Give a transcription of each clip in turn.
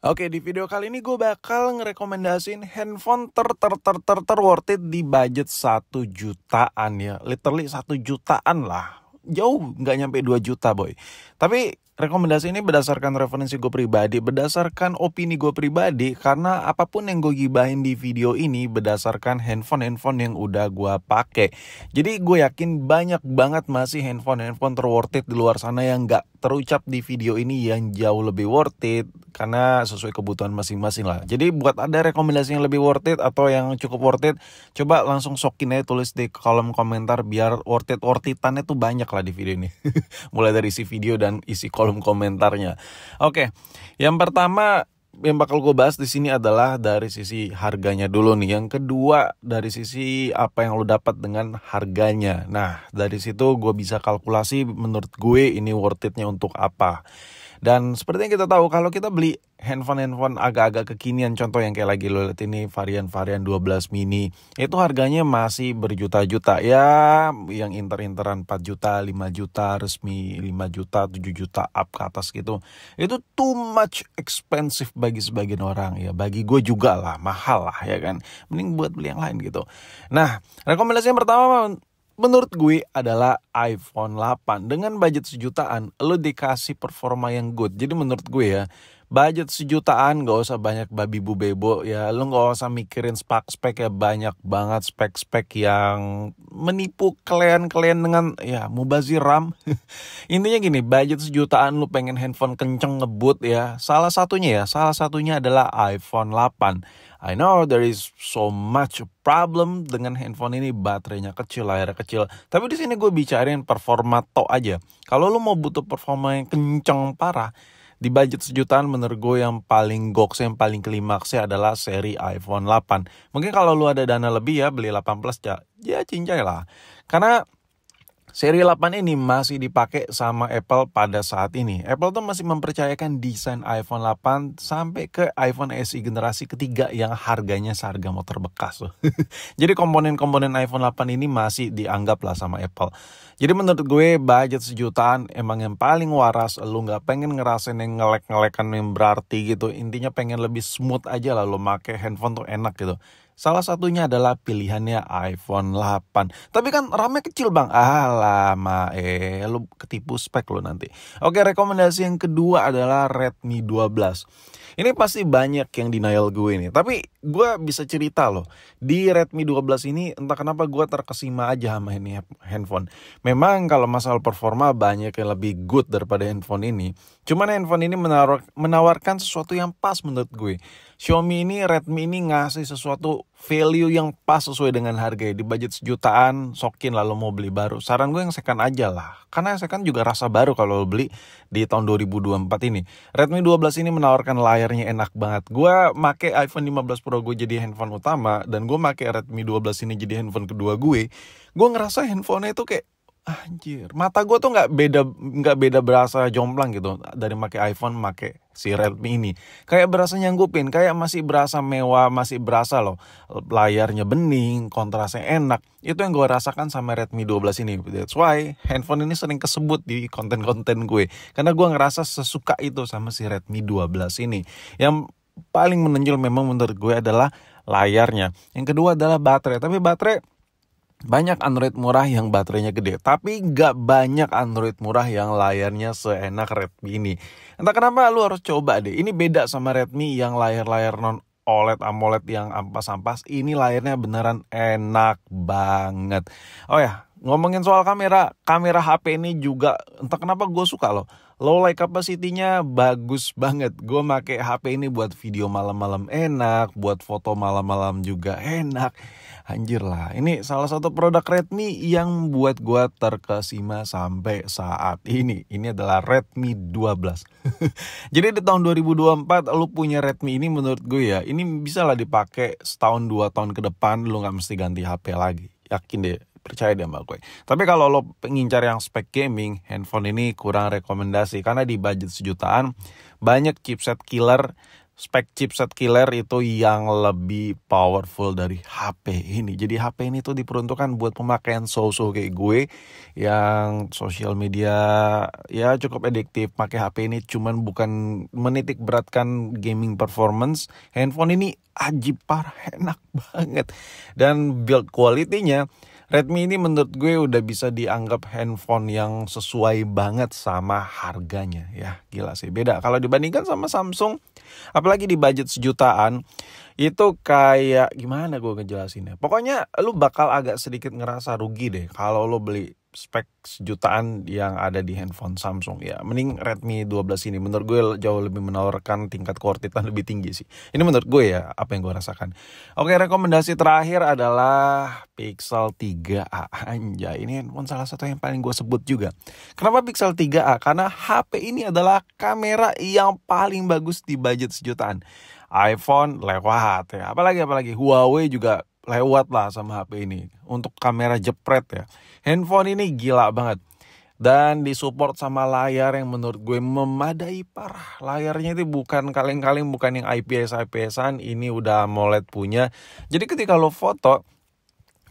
Oke, di video kali ini gue bakal ngerekomendasiin handphone ter worth it di budget 1 jutaan ya. Literally 1 jutaan lah. Jauh nggak nyampe 2 juta boy. Tapi rekomendasi ini berdasarkan referensi gue pribadi, berdasarkan opini gue pribadi, karena apapun yang gue gibahin di video ini berdasarkan handphone yang udah gue pakai. Jadi gue yakin banyak banget masih handphone ter worth it di luar sana yang nggak terucap di video ini yang jauh lebih worth it karena sesuai kebutuhan masing-masing lah. Jadi buat ada rekomendasi yang lebih worth it atau yang cukup worth it, coba langsung sokin aja, tulis di kolom komentar biar worth it-worth-itannya tuh banyak lah di video ini. Mulai dari isi video dan isi kolom komentarnya. Oke, yang pertama yang bakal gue bahas di sini adalah dari sisi harganya dulu nih. Yang kedua dari sisi apa yang lo dapat dengan harganya. Nah, dari situ gue bisa kalkulasi menurut gue ini worth it-nya untuk apa. Dan seperti yang kita tahu, kalau kita beli handphone agak-agak kekinian, contoh yang kayak lagi lo lihat ini varian 12 mini, itu harganya masih berjuta-juta ya, yang inter-interan 4 juta, 5 juta, resmi 5 juta, 7 juta up ke atas gitu. Itu too much expensive bagi sebagian orang ya, bagi gue juga lah, mahal lah ya kan. Mending buat beli yang lain gitu. Nah, rekomendasi yang pertama menurut gue adalah iPhone 8. Dengan budget 1 jutaan, lo dikasih performa yang good. Jadi menurut gue ya, budget 1 jutaan gak usah banyak babi bu bebo ya. Lo gak usah mikirin spek ya, banyak banget spek yang menipu kalian dengan ya mubazir RAM. Intinya gini, budget 1 jutaan lo pengen handphone kenceng ngebut ya. Salah satunya adalah iPhone 8. I know there is so much problem dengan handphone ini, baterainya kecil, layarnya kecil. Tapi di sini gue bicarain performa tok aja. Kalau lo mau butuh performa yang kenceng parah, di budget 1 jutaan menurut gue yang paling goks, yang paling klimaksnya adalah seri iPhone 8. Mungkin kalau lo ada dana lebih ya, beli 8 Plus ya cincai lah. Karena seri 8 ini masih dipakai sama Apple pada saat ini. Apple tuh masih mempercayakan desain iPhone 8 sampai ke iPhone SE generasi ketiga yang harganya seharga motor bekas. Jadi komponen-komponen iPhone 8 ini masih dianggap lah sama Apple. Jadi menurut gue budget 1 jutaan emang yang paling waras. Lu gak pengen ngerasain yang ngelek-ngelekan yang berarti gitu. Intinya pengen lebih smooth aja lah lu make handphone tuh enak gitu. Salah satunya adalah pilihannya iPhone 8. Tapi kan RAM-nya kecil bang. Lama lu ketipu spek lu nanti. Oke, rekomendasi yang kedua adalah Redmi 12. Ini pasti banyak yang denial gue nih. Tapi gue bisa cerita loh. Di Redmi 12 ini entah kenapa gue terkesima aja sama ini handphone. Memang kalau masalah performa banyak yang lebih good daripada handphone ini. Cuman handphone ini menawarkan sesuatu yang pas menurut gue. Xiaomi ini, Redmi ini ngasih sesuatu value yang pas sesuai dengan harganya. Di budget 1 jutaan, sokin lah lo mau beli baru. Saran gue yang second aja lah. Karena second juga rasa baru kalau lo beli di tahun 2024 ini. Redmi 12 ini menawarkan layarnya enak banget. Gue make iPhone 15 Pro gue jadi handphone utama. Dan gue make Redmi 12 ini jadi handphone kedua gue. Gue ngerasa handphonenya itu kayak anjir, mata gue tuh nggak beda berasa jomplang gitu dari make iPhone make si Redmi ini. Kayak berasa nyanggupin, kayak masih berasa mewah, masih berasa loh layarnya bening, kontrasnya enak. Itu yang gue rasakan sama Redmi 12 ini. That's why handphone ini sering kesebut di konten-konten gue, karena gue ngerasa sesuka itu sama si Redmi 12 ini. Yang paling menonjol memang menurut gue adalah layarnya. Yang kedua adalah baterai. Tapi baterai banyak Android murah yang baterainya gede, tapi gak banyak Android murah yang layarnya seenak Redmi ini. Entah kenapa lu harus coba deh. Ini beda sama Redmi yang layar-layar non OLED, AMOLED yang ampas-ampas. Ini layarnya beneran enak banget. Oh ya, ngomongin soal kamera HP ini juga entah kenapa gue suka loh. Low light capacity-nya bagus banget. Gue make HP ini buat video malam-malam enak, buat foto malam-malam juga enak. Anjir lah, ini salah satu produk Redmi yang buat gue terkesima sampai saat ini. Ini adalah Redmi 12. Jadi di tahun 2024 lu punya Redmi ini menurut gue ya, ini bisa lah dipakai setahun 2 tahun ke depan, lu gak mesti ganti HP lagi. Yakin deh, percaya deh sama gue. Tapi kalau lo pengen cari yang spek gaming, handphone ini kurang rekomendasi. Karena di budget 1 jutaan, banyak chipset killer spek chipset killer itu yang lebih powerful dari HP ini. Jadi HP ini tuh diperuntukkan buat pemakaian so-so kayak gue yang sosial media ya cukup adiktif. Pakai HP ini cuman bukan menitik beratkan gaming performance. Handphone ini ajib parah, enak banget. Dan build quality-nya Redmi ini menurut gue udah bisa dianggap handphone yang sesuai banget sama harganya ya. Gila sih, beda kalau dibandingkan sama Samsung, apalagi di budget sejutaan. Itu kayak gimana gue ngejelasinnya. Pokoknya lu bakal agak sedikit ngerasa rugi deh kalau lu beli spek sejutaan yang ada di handphone Samsung ya. Mending Redmi 12 ini menurut gue jauh lebih menawarkan tingkat kuartitan lebih tinggi sih. Ini menurut gue ya, apa yang gue rasakan. Oke, rekomendasi terakhir adalah Pixel 3a. Anjay, ini handphone salah satu yang paling gue sebut juga. Kenapa Pixel 3a? Karena HP ini adalah kamera yang paling bagus di budget sejutaan. iPhone lewat ya, apalagi Huawei juga lewat lah sama HP ini untuk kamera jepret ya. Handphone ini gila banget dan disupport sama layar yang menurut gue memadai parah. Layarnya itu bukan kaleng-kaleng, bukan yang IPS-IPS-an, ini udah AMOLED punya. Jadi ketika lo foto,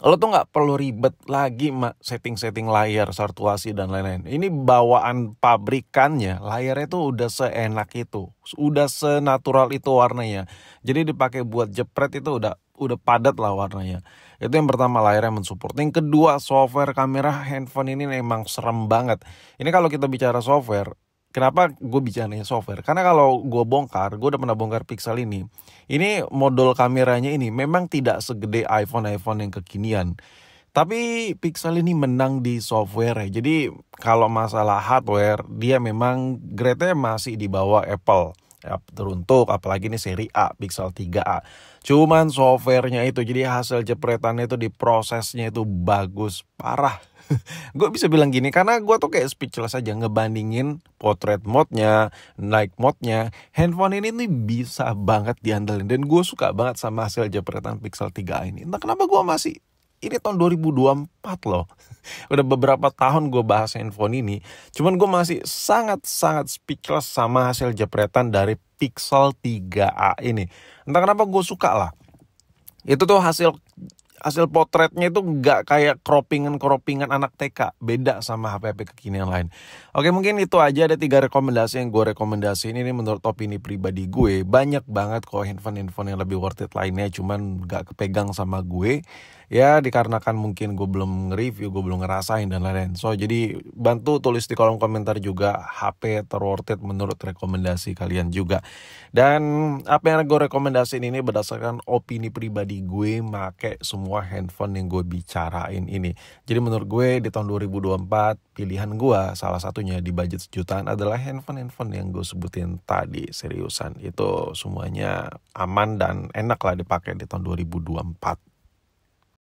lo tuh nggak perlu ribet lagi setting-setting layar, satuasi dan lain-lain. Ini bawaan pabrikannya, layarnya tuh udah seenak itu, udah senatural itu warnanya. Jadi dipakai buat jepret itu udah padat lah warnanya. Itu yang pertama, layarnya mensupport. Yang kedua, software kamera handphone ini memang serem banget. Ini kalau kita bicara software, kenapa gue bicaranya software? Karena kalau gue udah pernah bongkar Pixel ini. Ini modul kameranya ini memang tidak segede iPhone yang kekinian. Tapi Pixel ini menang di software ya. Jadi kalau masalah hardware, dia memang grade-nya masih di bawah Apple. Ya, teruntuk apalagi ini seri A, Pixel 3a. Cuman softwarenya itu, jadi hasil jepretannya itu, diprosesnya itu bagus parah. Gue bisa bilang gini karena gue tuh kayak speechless aja ngebandingin portrait mode-nya, night mode-nya. Handphone ini nih bisa banget diandelin dan gue suka banget sama hasil jepretan Pixel 3a ini. Entah kenapa gue masih, ini tahun 2024 loh. Udah beberapa tahun gue bahas handphone ini. Cuman gue masih sangat-sangat speechless sama hasil jepretan dari Pixel 3a ini. Entah kenapa gue suka lah. Itu tuh hasil potretnya itu nggak kayak croppingan anak TK, beda sama HP-HP kekinian lain. Oke, mungkin itu aja, ada 3 rekomendasi yang gue rekomendasiin. Ini menurut opini pribadi gue. Banyak banget kok handphone yang lebih worth it lainnya, cuman nggak kepegang sama gue. Ya dikarenakan mungkin gue belum nge-review, gue belum ngerasain dan lain-lain. So jadi bantu tulis di kolom komentar juga HP terworth it menurut rekomendasi kalian juga. Dan apa yang gue rekomendasiin ini berdasarkan opini pribadi gue make semua handphone yang gue bicarain ini. Jadi menurut gue di tahun 2024 pilihan gue salah satunya di budget sejutaan adalah handphone yang gue sebutin tadi. Seriusan, itu semuanya aman dan enak lah dipakai di tahun 2024.